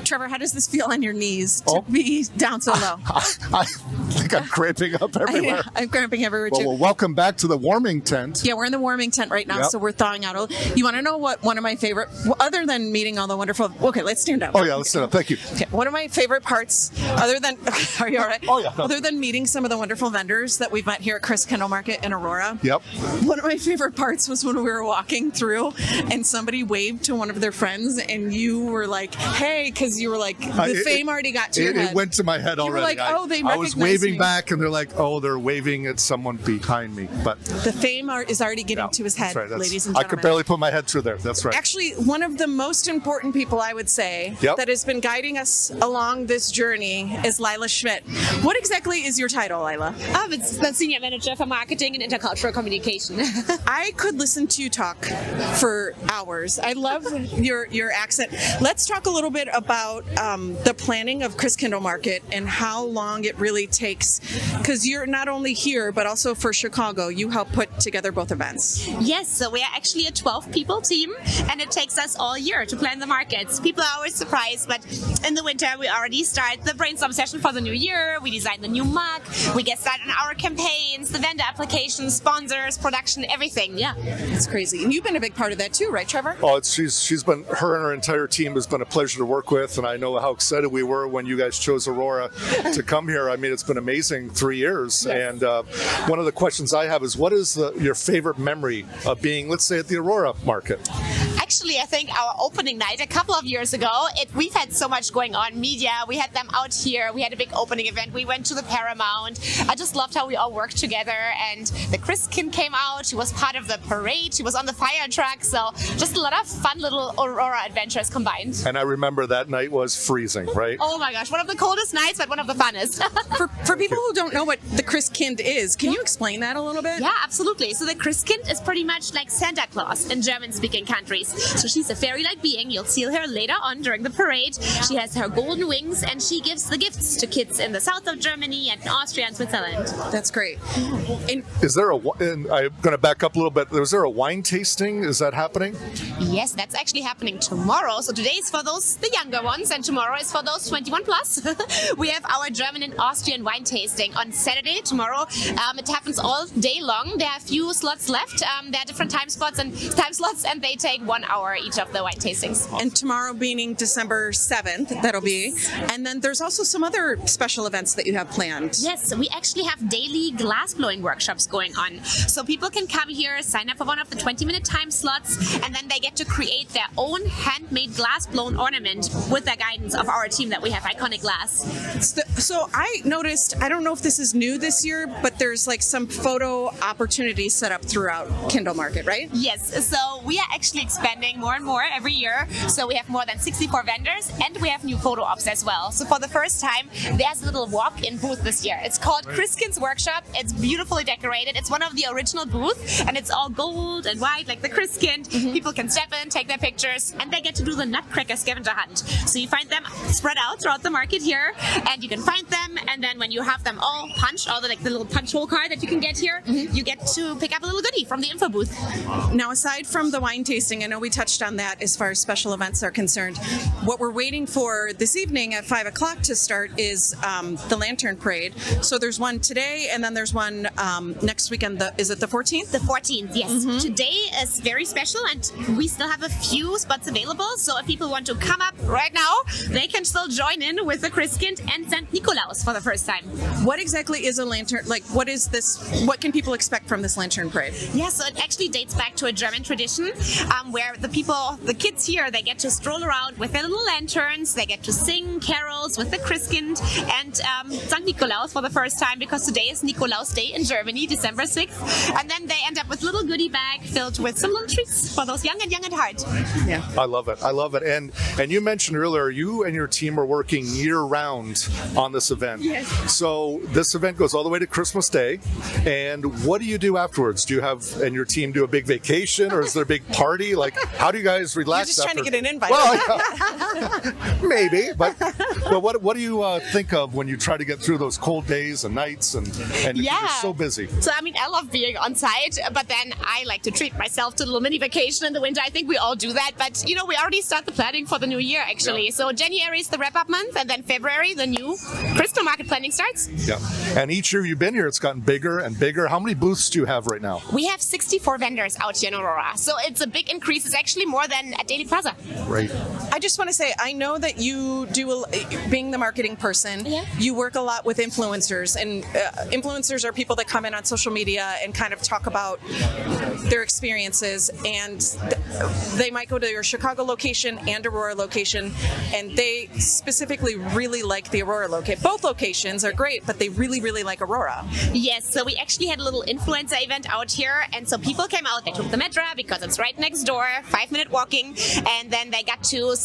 Trevor, how does this feel on your knees to be down so low? I think I'm cramping up everywhere. I'm cramping everywhere too. Well, welcome back to the warming tent. Yeah, we're in the warming tent right now, so we're thawing out. You want to know what one of my favorite, other than meeting all the wonderful, okay, let's stand up. Oh yeah, let's stand up. Thank you. Okay, one of my favorite parts, other than, are you all right? Oh yeah. No. Other than meeting some of the wonderful vendors that we've met here at Christkindlmarket in Aurora. Yep. One of my favorite parts was when we were walking through and somebody waved to one of their friends and you were like, hey, because you were like, the fame already got to your head. It went to my head already. You were like, oh, they recognize me. I was waving back and they're like, oh, they're waving at someone behind me. But the fame is already getting to his head, right, ladies and gentlemen. I could barely put my head through there. That's right. Actually, one of the most important people, I would say, that has been guiding us along this journey is Leila Schmidt. What exactly is your title, Leila? I'm the Senior Manager for Marketing and Intercultural Communication. I could listen to you talk for hours. I love your accent. Let's talk a little bit about the planning of Christkindlmarket and how long it really takes, because you're not only here, but also for Chicago, you help put together both events. Yes, so we are actually a 12-people team, and it takes us all year to plan the markets. People are always surprised, but in the winter we already start the brainstorm session for the new year, we design the new mug, we get started on our campaigns, the vendor applications, sponsors, production, everything. Yeah. It's crazy. And you've been a big part of that too, right, Trevor? Oh, she's been, her and her entire team has been a pleasure to work with, and I know how excited we were when you guys chose Aurora to come here. I mean, it's been amazing 3 years. Yes. And one of the questions I have is, what is your favorite memory of being, let's say, at the Aurora market? Actually, I think our opening night a couple of years ago, we've had so much going on, media, we had them out here, we had a big opening event, we went to the Paramount. I just loved how we all worked together, and the Christkind came out, she was part of the parade, she was on the fire truck, so just a lot of fun little Aurora adventures combined. And I remember that night was freezing, right? Oh my gosh, one of the coldest nights, but one of the funnest. For people who don't know what the Christkind is, can you explain that a little bit? Yeah, absolutely. So the Christkind is pretty much like Santa Claus in German-speaking countries. So she's a fairy-like being. You'll see her later on during the parade. She has her golden wings and she gives the gifts to kids in the south of Germany and in Austria and Switzerland. That's great. And is there and I'm going to back up a little bit. Is there a wine tasting? Is that happening? Yes, that's actually happening tomorrow. So today is for the younger ones and tomorrow is for those 21 plus. We have our German and Austrian wine tasting on Saturday, tomorrow. It happens all day long. There are a few slots left. There are different time slots and they take 1 hour each of the wine tastings. And tomorrow being December 7th, that'll be. And then there's also some other special events that you have planned. Yes, we actually have daily glass blowing workshops going on. So people can come here, sign up for one of the 20-minute time slots, and then they get to create their own handmade glass blown ornament with the guidance of our team that we have, Iconic Glass. So I noticed, I don't know if this is new this year, but there's like some photo opportunities set up throughout Kindlemarket, right? Yes, so we are actually expanding more and more every year. So we have more than 64 vendors and we have new photo ops as well. So for the first time, there's a little walk-in booth this year. It's called Christkind's Workshop. It's beautifully decorated. It's one of the original booths and it's all gold and white like the Christkind. People can step in, take their pictures, and they get to do the Nutcracker scavenger hunt. So you find them spread out throughout the market here and you can find them, and then when you have them all punched, all the little punch hole card that you can get here, you get to pick up a little goodie from the info booth. Now, aside from the wine tasting, I know we touched on that as far as special events are concerned. What we're waiting for this evening at 5 o'clock to start is the Lantern Parade. So there's one today, and then there's one next weekend. Is it the 14th? The 14th, yes. Today is very special, and we still have a few spots available. So if people want to come up right now, they can still join in with the Christkind and St. Nikolaus for the first time. What exactly is a lantern? Like, what is this? What can people expect from this Lantern Parade? Yeah, so it actually dates back to a German tradition where the kids here, they get to stroll around with their little lanterns, they get to sing carols with the Christkind and St. Nikolaus for the first time, because today is Nikolaus Day in Germany, December 6th. And then they end up with a little goodie bag filled with some little treats for those young at heart. Yeah, I love it. I love it. And you mentioned earlier, you and your team are working year-round on this event. Yes. So this event goes all the way to Christmas Day. And what do you do afterwards? Do you have and your team do a big vacation, or is there a big party? Like, How do you guys relax? You're just trying to get an invite. Well, maybe, but what do you think of when you try to get through those cold days and nights and you're so busy? So I mean, I love being on site, but then I like to treat myself to a little mini vacation in the winter. I think we all do that, but you know, we already start the planning for the new year actually. Yeah. So January is the wrap-up month, and then February the new Christkindlmarket planning starts. Yeah, and each year you've been here, it's gotten bigger and bigger. How many booths do you have right now? We have 64 vendors out here in Aurora, so it's a big increase. It's actually more than at Daily Plaza. Right. I just want to say, I know that you do, being the marketing person, Yeah. you work a lot with influencers, and influencers are people that come in on social media and kind of talk about their experiences, and they might go to your Chicago location and Aurora location, and they specifically really like the Aurora location. Both locations are great, but they really, really like Aurora. Yes, so we actually had a little influencer event out here, and so people came out, they took the metro because it's right next door, 5-minute walking, and then they got to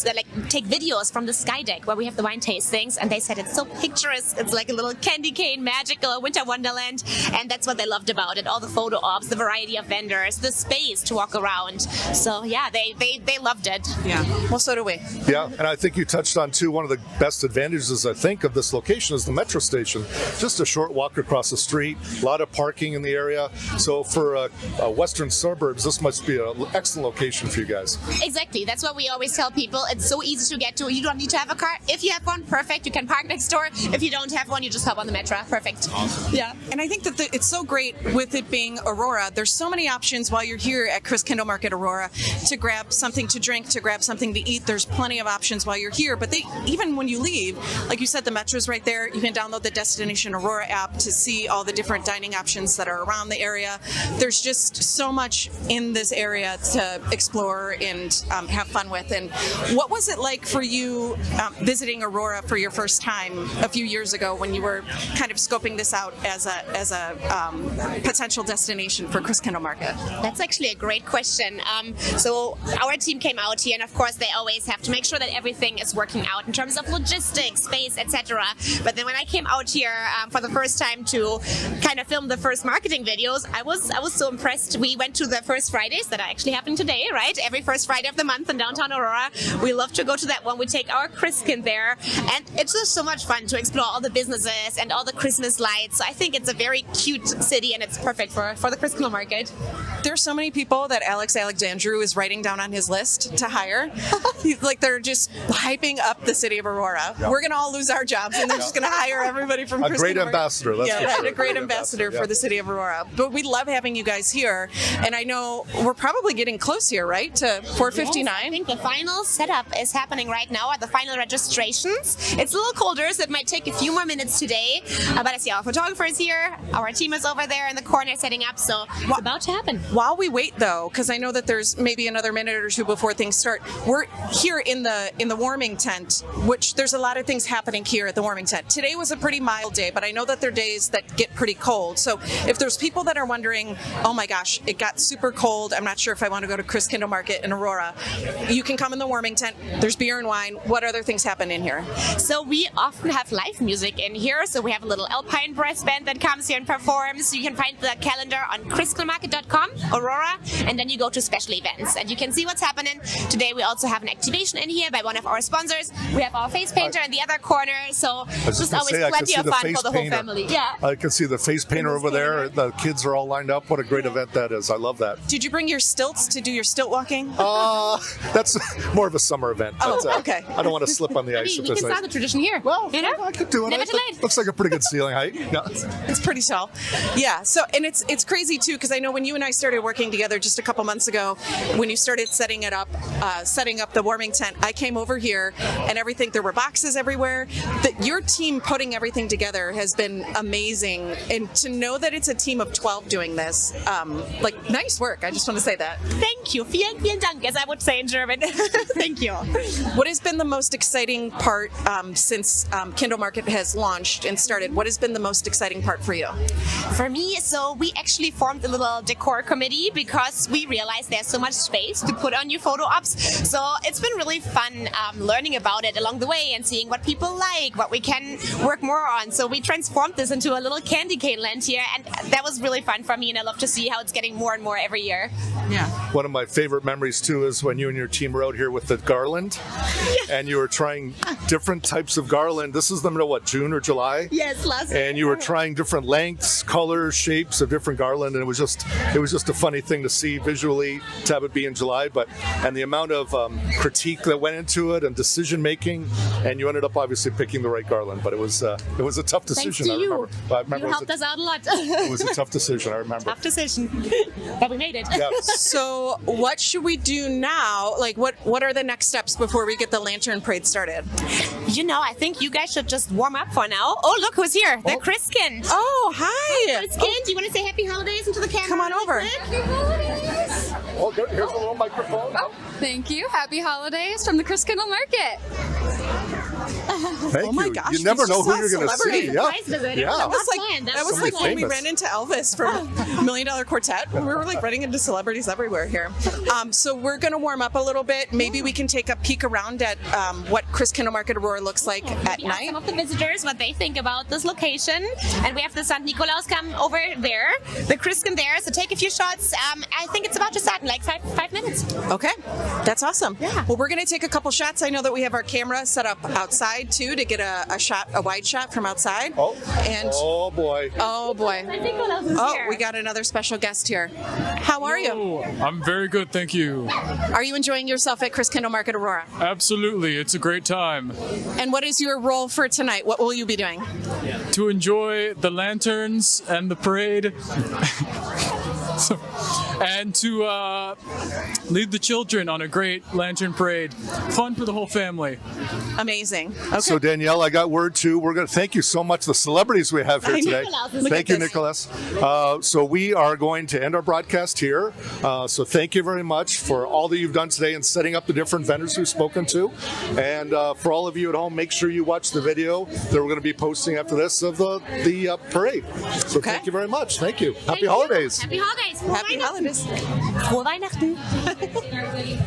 take videos from the sky deck where we have the wine tastings, and they said it's so picturesque, it's like a little candy cane, magical winter wonderland, and that's what they loved about it, all the photo ops, the variety of vendors, the space to walk around. So yeah, they loved it. Yeah, well, so do we. Yeah, and I think you touched on too, one of the best advantages I think of this location is the metro station. Just a short walk across the street, a lot of parking in the area. So for western suburbs, this must be an excellent location for you guys. Exactly, that's what we always tell people. It's so easy to get to. You don't need to have a car. If you have one, perfect. You can park next door. If you don't have one, you just hop on the metro. Perfect. Awesome. Yeah, and I think that it's so great with it being Aurora. There's so many options while you're here at Christkindlmarket Aurora to grab something to drink, to grab something to eat. There's plenty of options while you're here, but even when you leave, like you said, the metro's right there. You can download the Destination Aurora app to see all the different dining options that are around the area. There's just so much in this area to explore and have fun with. And what was it like for you visiting Aurora for your first time a few years ago when you were kind of scoping this out as a potential destination for Christkindlmarket? That's actually a great question. So our team came out here, and of course they always have to make sure that everything is working out in terms of logistics, space, etc. But then when I came out here for the first time to kind of film the first marketing videos, I was so impressed. We went to the first Fridays that are actually happening today, right? Every first Friday of the month in downtown Aurora. We love to go to that one. We take our Christkind there, and it's just so much fun to explore all the businesses and all the Christmas lights. So I think it's a very cute city, and it's perfect for the Christkindlmarket. There's so many people that Alex Alexandru is writing down on his list to hire. Like, they're just hyping up the city of Aurora. Yeah. We're going to all lose our jobs, and they're just going to hire everybody from A great ambassador, that's for sure. A great ambassador for the city of Aurora. But we love having you guys here, and I know we're probably getting close here, right, to 4:59? Yes, I think the final setup is happening right now at the final registrations. It's a little colder, so it might take a few more minutes today. But I see our photographer is here. Our team is over there in the corner setting up, so it's about to happen. While we wait, though, because I know that there's maybe another minute or two before things start, we're here in the warming tent, which there's a lot of things happening here at the warming tent. Today was a pretty mild day, but I know that there are days that get pretty cold. So if there's people that are wondering, oh my gosh, it got super cold, I'm not sure if I want to go to Christkindlmarket in Aurora, you can come in the warming tent. There's beer and wine. What other things happen in here? So we often have live music in here. So we have a little alpine brass band that comes here and performs. You can find the calendar on christkindlmarket.com, Aurora, and then you go to special events and you can see what's happening. Today we also have an activation in here by one of our sponsors. We have our face painter in the other corner, so just always plenty of fun for the whole family. Yeah, I can see the face painter over there. The kids are all lined up. What a great event that is. I love that. Did you bring your stilts to do your stilt walking? That's more of a summer event. Oh, okay. I don't want to slip on the ice. we can start the tradition here. Well, you know? I could do it. Never too late. Looks like a pretty good ceiling height. Yeah. It's pretty tall. Yeah. So, and it's crazy too, because I know when you and I started working together just a couple months ago, when you started setting up the warming tent, I came over here and everything. There were boxes everywhere. That your team putting everything together has been amazing, and to know that it's a team of 12 doing this, nice work. I just want to say that. Thank you. Vielen, vielen Dank, as I would say in German. Thank you. What has been the most exciting part since Kindlemarket has launched and started? What has been the most exciting part for you? For me, so we actually formed a little decor committee because we realized there's so much space to put on new photo ops. So it's been really fun learning about it along the way and seeing what people like, what we can work more on. So we transformed this into a little candy cane land here, and that was really fun for me, and I love to see how it's getting more and more every year. Yeah. One of my favorite memories too is when you and your team were out here with the garland, and you were trying different types of garland. This is the middle, what, June or July? Yes, last year. And you were trying different lengths, colors, shapes of different garland, and it was just a funny thing to see visually to have it be in July. And the amount of critique that went into it and decision making, and you ended up obviously picking the right garland. But it was a tough decision. Thanks to you. I remember You helped us out a lot. it was a tough decision. I remember. Tough decision, but we made it. Yeah. So what should we do now? Like, what are the next steps before we get the lantern parade started? You know, I think you guys should just warm up for now. Oh, look who's here. The Christkind. Oh, hi. Christkind, do you want to say happy holidays into the camera? Come on over. Happy holidays. Oh, good. Here's a little microphone. Thank you. Happy holidays from the Christkindlmarket. Thank Oh my you. gosh, You never these know just who you're saw going to see. celebrities. Yeah. Surprise visit. Yeah. That was That was like when we ran into Elvis from $1 Million Quartet. We were like running into celebrities everywhere here. So we're going to warm up a little bit. Maybe we can take a peek around at what Christkindlmarket Aurora looks like at We asked night. some of the visitors what they think about this location, and we have the St. Nikolaus come over there, the Christkind there, so take a few shots. I think it's about to start in like five minutes. Okay, that's awesome. Yeah. Well, we're going to take a couple shots. I know that we have our camera set up outside too to get a wide shot from outside. Oh. And Oh boy. oh boy. St. Nikolaus is Oh, here. we got another special guest here. How are you? Oh, I'm very good, thank you. Are you enjoying yourself at Christkindlmarket Aurora? Absolutely, it's a great time And what is your role for tonight? What will you be doing? to enjoy the lanterns and the parade. And to lead the children on a great lantern parade. Fun for the whole family. Amazing. Okay. So Danielle, I got word too. We're going to thank you so much. The celebrities we have here I know. today. Look Thank at you, this. Nicholas. So we are going to end our broadcast here. So thank you very much for all that you've done today and setting up the different vendors we've spoken to. And for all of you at home, make sure you watch the video that we're going to be posting after this of the parade. So Okay. thank you very much. Thank you. Thank Happy you. holidays. Happy holidays. Frohe Happy Weihnachten. holidays. Frohe Weihnachten.